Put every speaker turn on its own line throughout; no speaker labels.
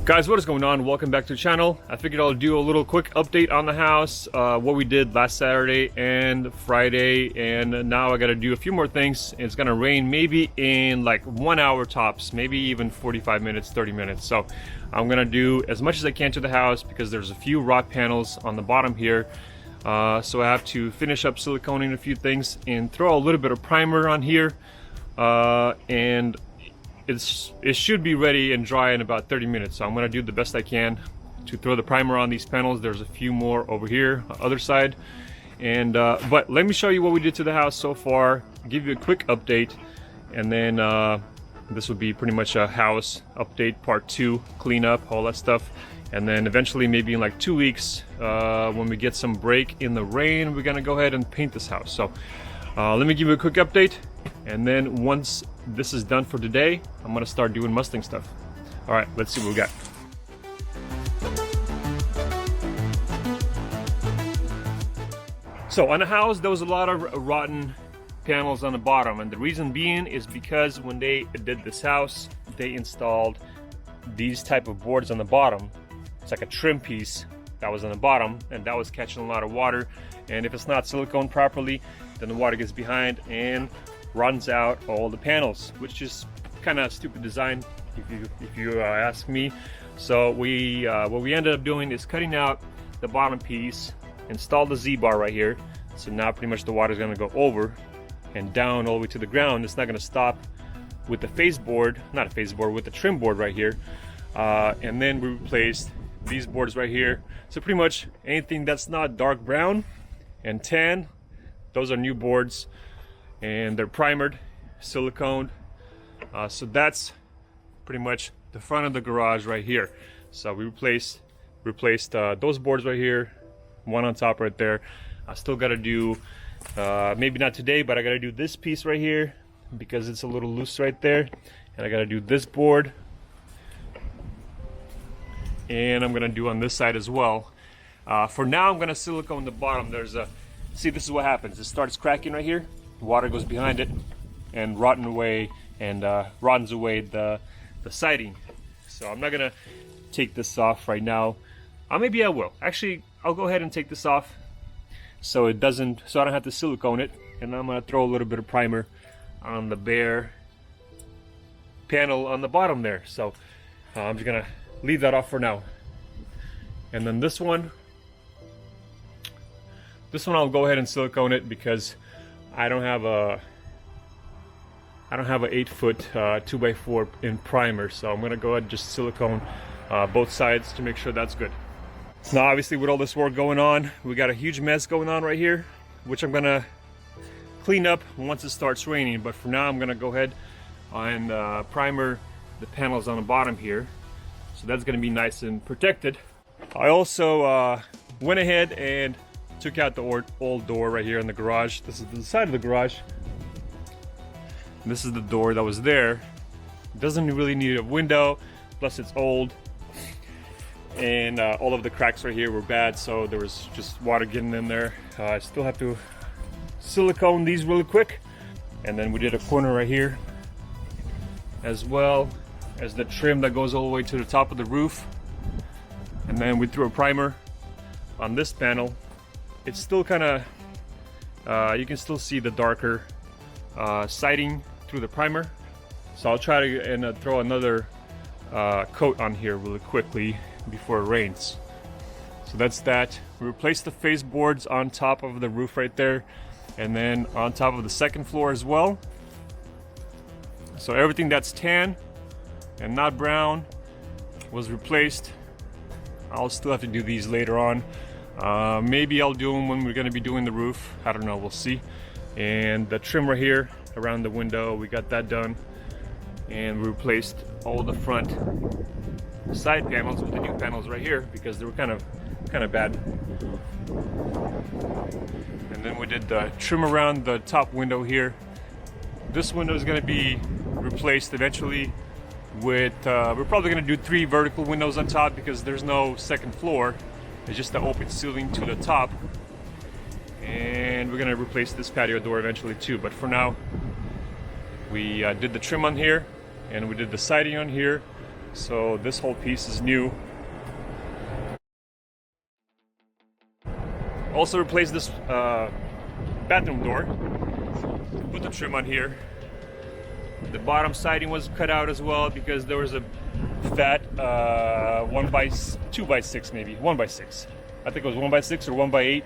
Guys, what is going on? Welcome back to the channel. I figured I'll do a little quick update on the house, what we did last Saturday and Friday, and now I gotta do a few more things. It's gonna rain maybe in like 1 hour tops, maybe even 45 minutes, 30 minutes. So I'm gonna do as much as I can to the house because there's a few rot panels on the bottom here. So I have to finish up siliconing a few things and throw a little bit of primer on here, and it should be ready and dry in about 30 minutes. So I'm gonna do the best I can to throw the primer on these panels. There's a few more over here, other side. And but let me show you what we did to the house so far, give you a quick update, and then this would be pretty much a house update, part 2, cleanup, all that stuff. And then eventually, maybe in like 2 weeks, when we get some break in the rain, we're gonna go ahead and paint this house. So let me give you a quick update, and then once this is done for today, I'm gonna start doing Mustang stuff. All right, let's see what we got. So on the house, there was a lot of rotten panels on the bottom, and the reason being is because when they did this house, they installed these type of boards on the bottom. It's like a trim piece that was on the bottom, and that was catching a lot of water. And if it's not siliconed properly, then the water gets behind and runs out all the panels, which is kind of stupid design if you ask me. So what we ended up doing is cutting out the bottom piece, install the Z-bar right here. So now pretty much the water is going to go over and down all the way to the ground. It's not going to stop with the face board, not a face board, with the trim board right here. And then we replaced these boards right here. So pretty much anything that's not dark brown and tan, those are new boards, and they're primered, siliconed. So that's pretty much the front of the garage right here. So we replaced those boards right here, one on top right there. I still got to do, maybe not today, but I got to do this piece right here because it's a little loose right there. And I got to do this board. And I'm going to do on this side as well. For now, I'm going to silicone the bottom. See, this is what happens. It starts cracking right here. Water goes behind it and rottens away the siding. So I'm not gonna take this off right now. Maybe I will. Actually, I'll go ahead and take this off so I don't have to silicone it. And I'm gonna throw a little bit of primer on the bare panel on the bottom there. So I'm just gonna leave that off for now. And then this one I'll go ahead and silicone it because I don't have a 8-foot 2x4 in primer, so I'm gonna go ahead and just silicone both sides to make sure that's good. Now obviously with all this work going on, we got a huge mess going on right here, which I'm gonna clean up once it starts raining. But for now, I'm gonna go ahead and primer the panels on the bottom here, so that's gonna be nice and protected. I also went ahead and took out the old door right here in the garage. This is the side of the garage. This is the door that was there. It doesn't really need a window, plus it's old. And all of the cracks right here were bad, so there was just water getting in there. I still have to silicone these really quick. And then we did a corner right here, as well as the trim that goes all the way to the top of the roof. And then we threw a primer on this panel. It's still kind of, you can still see the darker siding through the primer. So I'll try to throw another coat on here really quickly before it rains. So that's that. We replaced the face boards on top of the roof right there, and then on top of the second floor as well. So everything that's tan and not brown was replaced. I'll still have to do these later on. Maybe I'll do them when we're going to be doing the roof. I don't know, we'll see. And the trim right here around the window, we got that done. And we replaced all the front side panels with the new panels right here because they were kind of bad. And then we did the trim around the top window here. This window is going to be replaced eventually with, we're probably going to do 3 vertical windows on top because there's no second floor. It's just the open ceiling to the top. And we're gonna replace this patio door eventually too, but for now we did the trim on here and we did the siding on here. So this whole piece is new. Also replaced this bathroom door. Put the trim on here. The bottom siding was cut out as well because there was a fat 2x6 maybe, 1x6. I think it was 1x6 or 1x8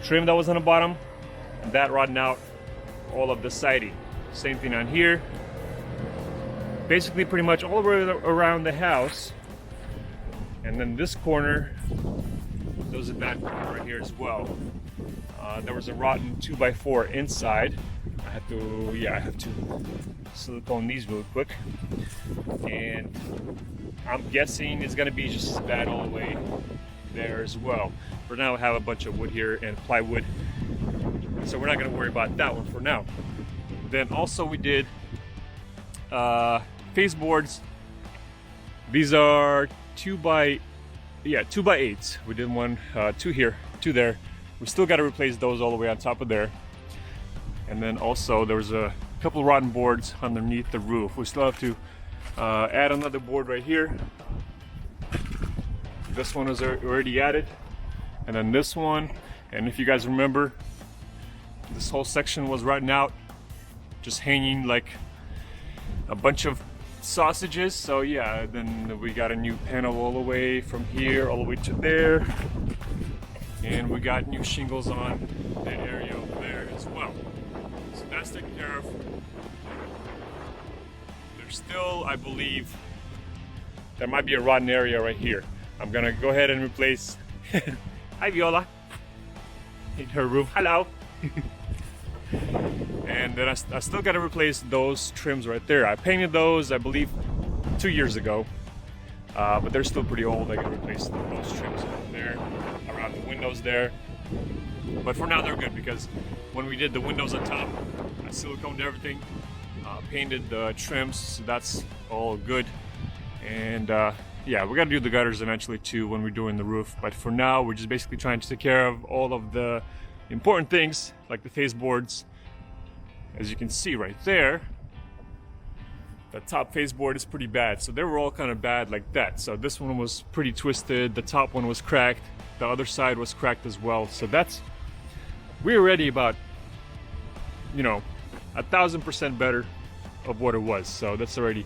trim that was on the bottom. And that rotten out all of the siding. Same thing on here. Basically pretty much all the way around the house. And then this corner, there was a bad corner right here as well. There was a rotten 2x4 inside. I have to silicone these real quick. And I'm guessing it's gonna be just as bad all the way there as well. For now, I have a bunch of wood here and plywood, so we're not gonna worry about that one for now. Then also we did face boards. These are 2x8s. We did one, 2 here, 2 there. We still got to replace those all the way on top of there. And then also there was a couple rotten boards underneath the roof. We still have to add another board right here. This one is already added, and then this one. And if you guys remember, this whole section was rotten out, just hanging like a bunch of sausages. So yeah, then we got a new panel all the way from here all the way to there, and we got new shingles on that area over there as well. So that's taken care of. There's still, I believe, there might be a rotten area right here. I'm gonna go ahead and replace hi Viola, in her room, hello. And then I still got to replace those trims right there. I painted those, I believe, 2 years ago, but they're still pretty old. I got to replace those trims over there, around the windows there. But for now, they're good because when we did the windows on top, I siliconed everything, painted the trims, so that's all good. And yeah, we're gonna do the gutters eventually too when we're doing the roof. But for now, we're just basically trying to take care of all of the important things like the face boards. As you can see right there, the top face board is pretty bad. So they were all kind of bad like that. So this one was pretty twisted. The top one was cracked. The other side was cracked as well. So we're already about, 1,000% better of what it was. So that's already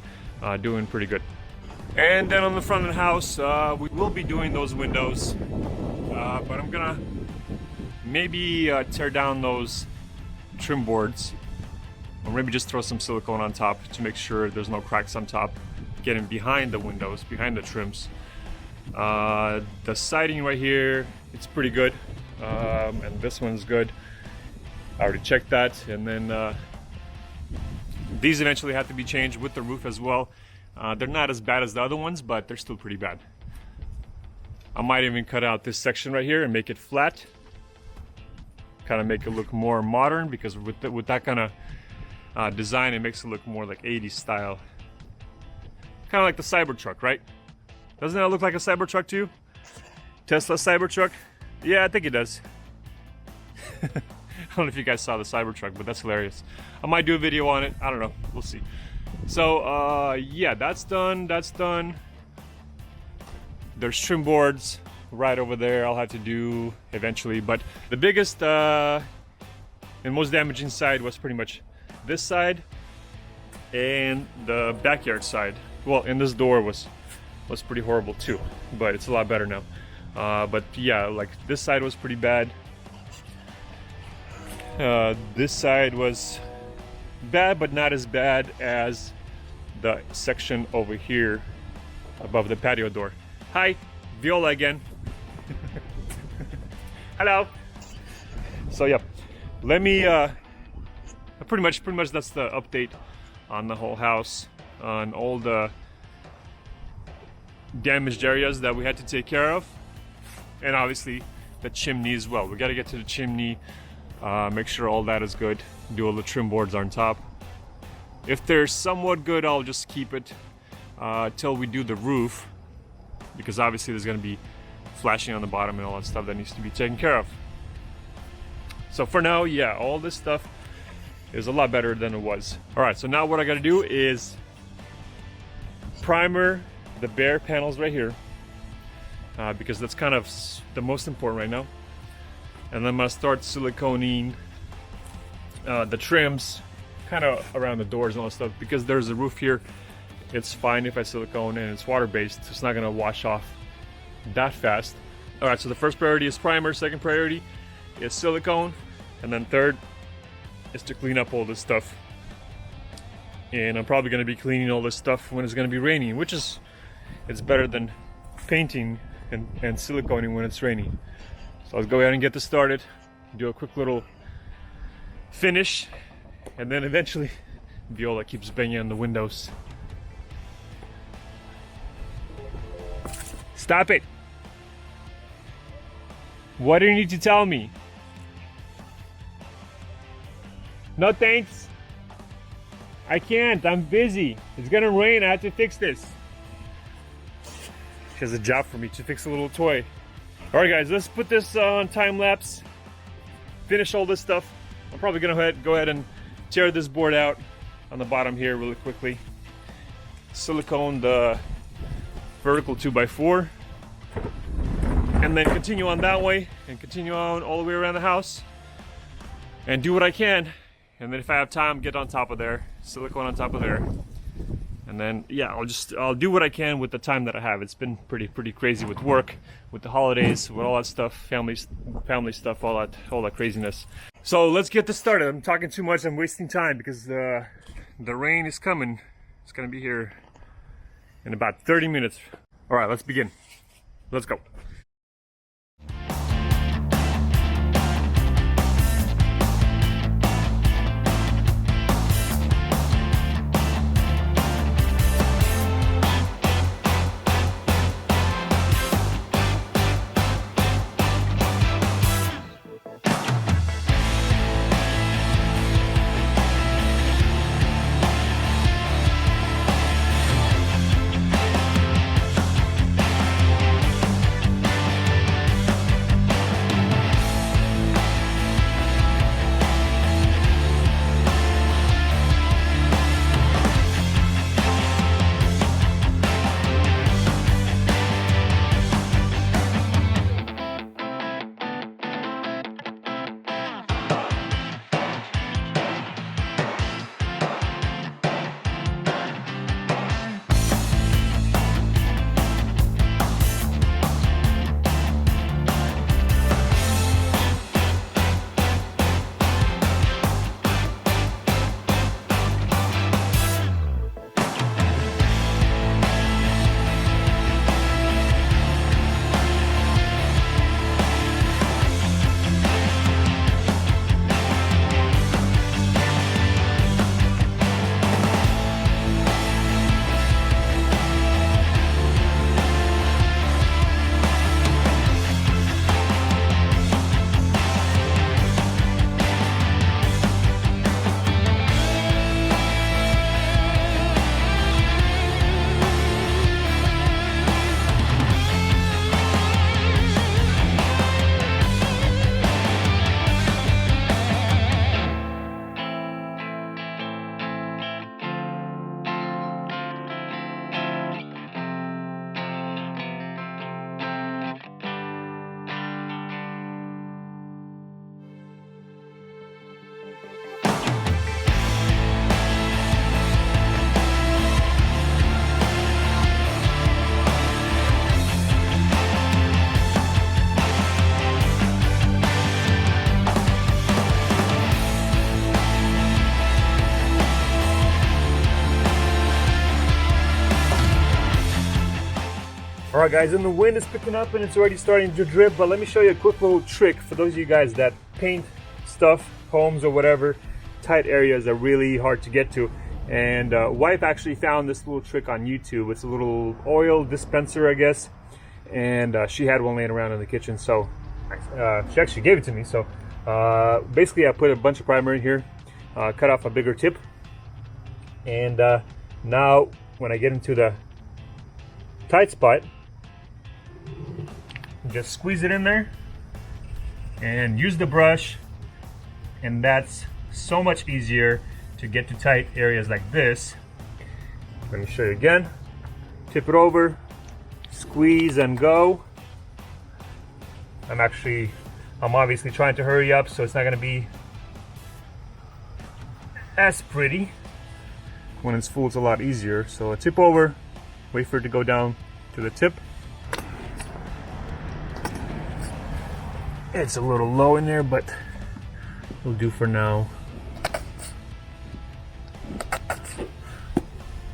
doing pretty good. And then on the front of the house, we will be doing those windows. But I'm gonna maybe tear down those trim boards, or maybe just throw some silicone on top to make sure there's no cracks on top, getting behind the windows, behind the trims. The siding right here, it's pretty good, and this one's good. I already checked that. And then these eventually have to be changed with the roof as well. They're not as bad as the other ones, but they're still pretty bad. I might even cut out this section right here and make it flat, kind of make it look more modern, because with that kind of design, it makes it look more like 80s style. Kind of like the Cybertruck, right? Doesn't that look like a Cybertruck to you? Tesla Cybertruck? Yeah, I think it does. I don't know if you guys saw the Cybertruck, but that's hilarious. I might do a video on it. I don't know. We'll see. So, yeah, that's done. That's done. There's trim boards right over there I'll have to do eventually. But the biggest and most damaging side was pretty much this side and the backyard side. Well, and this door was pretty horrible too, but it's a lot better now. But yeah, like this side was pretty bad. This side was bad, but not as bad as the section over here above the patio door. Hi, Viola again. Hello. So yeah, let me pretty much that's the update on the whole house, on all the damaged areas that we had to take care of, and obviously the chimney as well. We got to get to the chimney, make sure all that is good, do all the trim boards on top. If they're somewhat good, I'll just keep it till we do the roof, because obviously there's going to be flashing on the bottom and all that stuff that needs to be taken care of. So for now, yeah, all this stuff is a lot better than it was. All right, so now what I got to do is primer the bare panels right here, because that's kind of the most important right now. And then I'm gonna start siliconing the trims kind of around the doors and all that stuff. Because there's a roof here, it's fine if I silicone, and it's water-based, so it's not gonna wash off that fast. All right, so the first priority is primer, second priority is silicone, and then third is to clean up all this stuff. And I'm probably gonna be cleaning all this stuff when it's gonna be raining, which is, it's better than painting and siliconing when it's raining. So let's go ahead and get this started, do a quick little finish, and then eventually Viola keeps banging on the windows. Stop it! What do you need to tell me? No thanks. I can't, I'm busy. It's gonna rain, I have to fix this. She has a job for me to fix a little toy. All right guys, let's put this on time lapse. Finish all this stuff. I'm probably gonna go ahead and tear this board out on the bottom here really quickly. Silicone the vertical 2x4. And then continue on that way and continue on all the way around the house. And do what I can. And then if I have time, get on top of there. Silicone on top of there. And then, yeah, I'll do what I can with the time that I have. It's been pretty crazy with work, with the holidays, with all that stuff, family stuff, all that craziness. So let's get this started. I'm talking too much. I'm wasting time because the rain is coming. It's gonna be here in about 30 minutes. All right, let's begin. Let's go. Alright guys, and the wind is picking up and it's already starting to drip, but let me show you a quick little trick for those of you guys that paint stuff, homes or whatever. Tight areas are really hard to get to, and wife actually found this little trick on YouTube. It's a little oil dispenser, I guess, and she had one laying around in the kitchen, so she actually gave it to me. So basically I put a bunch of primer in here, cut off a bigger tip, and now when I get into the tight spot, just squeeze it in there and use the brush, and that's so much easier to get to tight areas like this. Let me show you again. tip it over, squeeze and go. I'm obviously trying to hurry up, so it's not going to be as pretty. When it's full, it's a lot easier. So a tip over, wait for it to go down to the tip. It's a little low in there, but it'll do for now.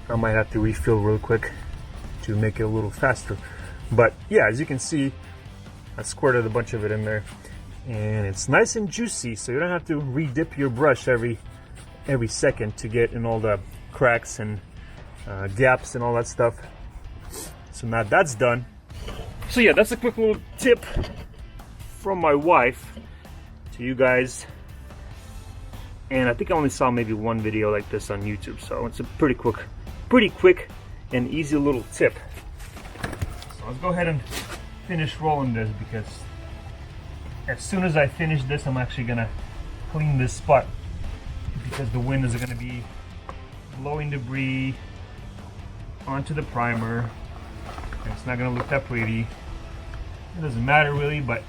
I might have to refill real quick to make it a little faster. But yeah, as you can see, I squirted a bunch of it in there, and it's nice and juicy, so you don't have to re-dip your brush every second to get in all the cracks and gaps and all that stuff. So now that's done. So yeah, that's a quick little tip from my wife to you guys. And I think I only saw maybe one video like this on YouTube, so it's a pretty quick and easy little tip. So let's go ahead and finish rolling this, because as soon as I finish this, I'm actually gonna clean this spot, because the wind is gonna be blowing debris onto the primer, and it's not gonna look that pretty. It doesn't matter really, but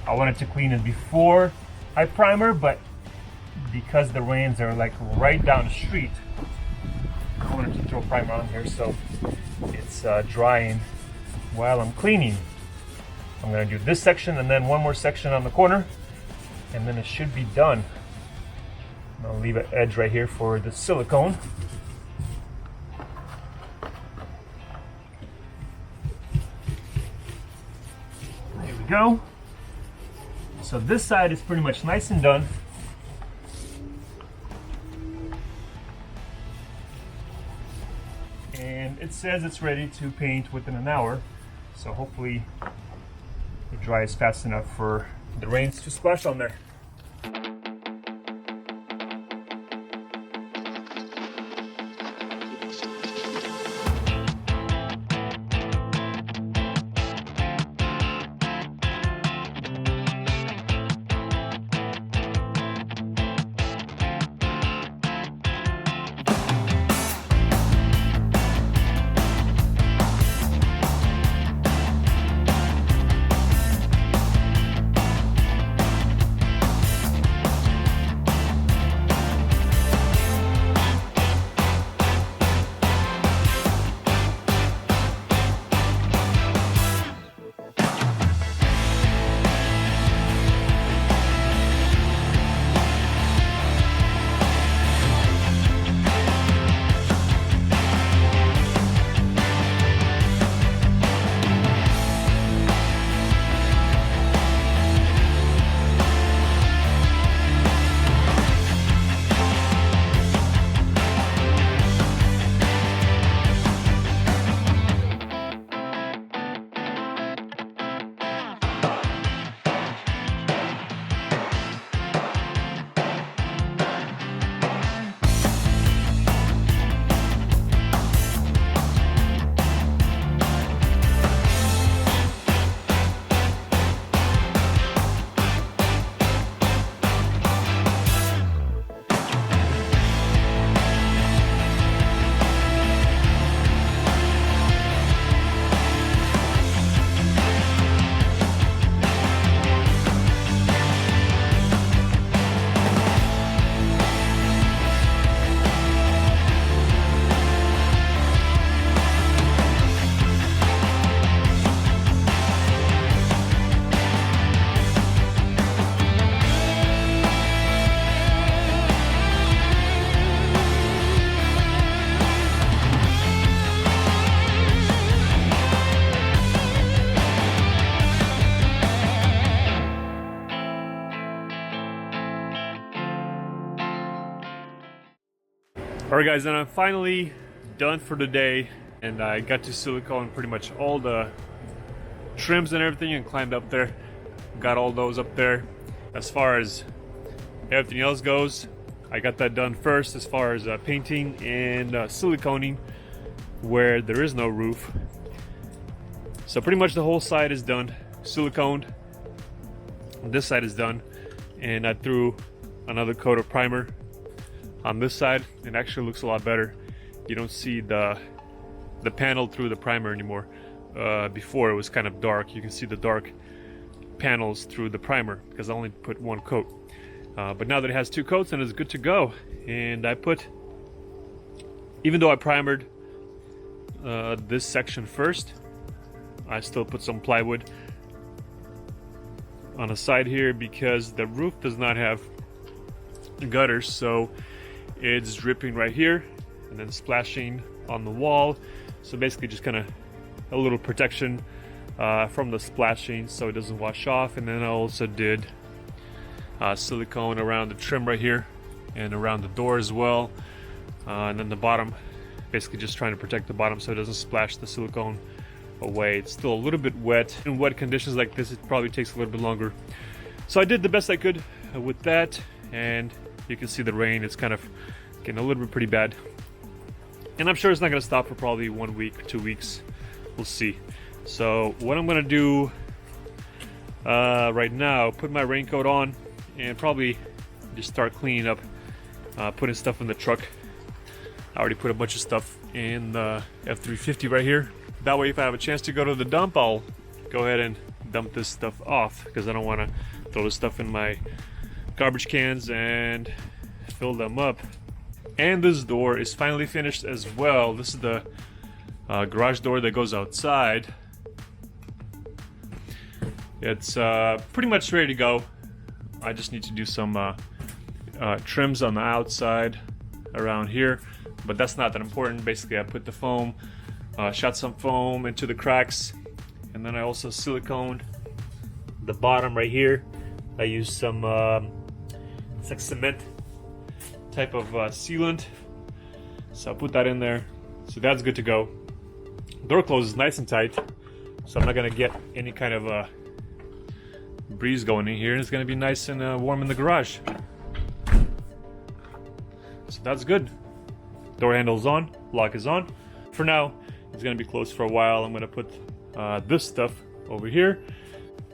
I wanted to clean it before I primer, but because the rains are like right down the street, I wanted to throw primer on here so it's drying while I'm cleaning. I'm going to do this section and then one more section on the corner, and then it should be done. I'll leave an edge right here for the silicone. There we go. So this side is pretty much nice and done. And it says it's ready to paint within an hour. So hopefully it dries fast enough for the rains to splash on there. Alright guys, and I'm finally done for the day, and I got to silicone pretty much all the trims and everything and climbed up there. Got all those up there. As far as everything else goes, I got that done first as far as painting and siliconing where there is no roof. So pretty much the whole side is done, siliconed. This side is done, and I threw another coat of primer on this side. It actually looks a lot better. you don't see the panel through the primer anymore. Before it was kind of dark. You can see the dark panels through the primer because I only put one coat. But now that it has 2 coats, and it's good to go. And I put, even though I primered this section first, I still put some plywood on the side here because the roof does not have gutters, so it's dripping right here and then splashing on the wall. So basically just kind of a little protection from the splashing so it doesn't wash off. And then I also did silicone around the trim right here and around the door as well, and then the bottom, basically just trying to protect the bottom so it doesn't splash the silicone away. It's still a little bit wet. In wet conditions like this, it probably takes a little bit longer. So I did the best I could with that, and you can see the rain. It's kind of getting a little bit pretty bad, and I'm sure it's not going to stop for probably 1 week or 2 weeks. We'll see. So what I'm going to do right now, put my raincoat on and probably just start cleaning up, putting stuff in the truck. I already put a bunch of stuff in the F350 right here. That way if I have a chance to go to the dump, I'll go ahead and dump this stuff off because I don't want to throw this stuff in my garbage cans and fill them up. And this door is finally finished as well. This is the garage door that goes outside. It's pretty much ready to go. I just need to do some trims on the outside around here, but that's not that important. Basically I put the foam, shot some foam into the cracks, and then I also siliconed the bottom right here. I used some it's like cement type of sealant, so I put that in there, so that's good to go. Door closes nice and tight, so I'm not gonna get any kind of breeze going in here, and it's gonna be nice and warm in the garage. So that's good. Door handle's on, lock is on. For now, it's gonna be closed for a while. I'm gonna put this stuff over here.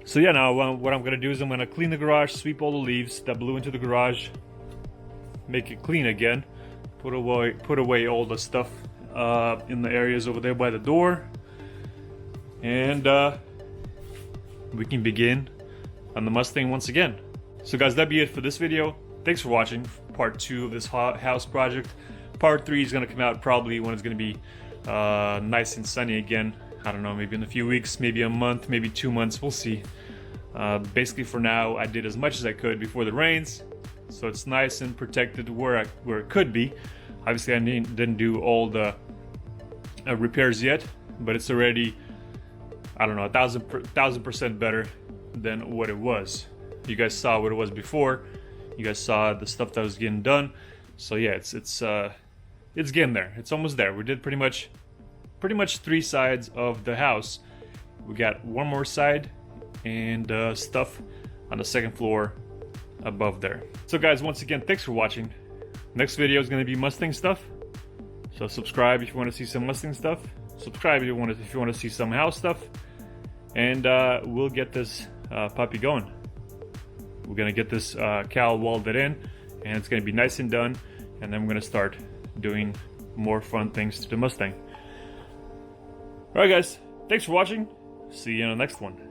So yeah, now what I'm gonna do is I'm gonna clean the garage, sweep all the leaves that blew into the garage, make it clean again, put away all the stuff in the areas over there by the door, and we can begin on the Mustang once again. So guys, that'd be it for this video. Thanks for watching part 2 of this house project. Part 3 is going to come out probably when it's going to be nice and sunny again. I don't know, maybe in a few weeks, maybe a month, maybe 2 months, we'll see. Basically for now, I did as much as I could before the rains, so it's nice and protected where it could be. Obviously I didn't do all the repairs yet, but it's already, I don't know, 1,000% better than what it was. You guys saw what it was before. You guys saw the stuff that was getting done. So yeah, it's getting there. It's almost there. We did pretty much 3 sides of the house. We got one more side and stuff on the 2nd floor above there. So guys, once again, thanks for watching. Next video is going to be Mustang stuff. So subscribe if you want to see some Mustang stuff. Subscribe if you want to see some house stuff. And we'll get this puppy going. We're gonna get this cowl welded in, and it's gonna be nice and done, and then we're gonna start doing more fun things to the Mustang. Alright guys, thanks for watching. See you in the next one.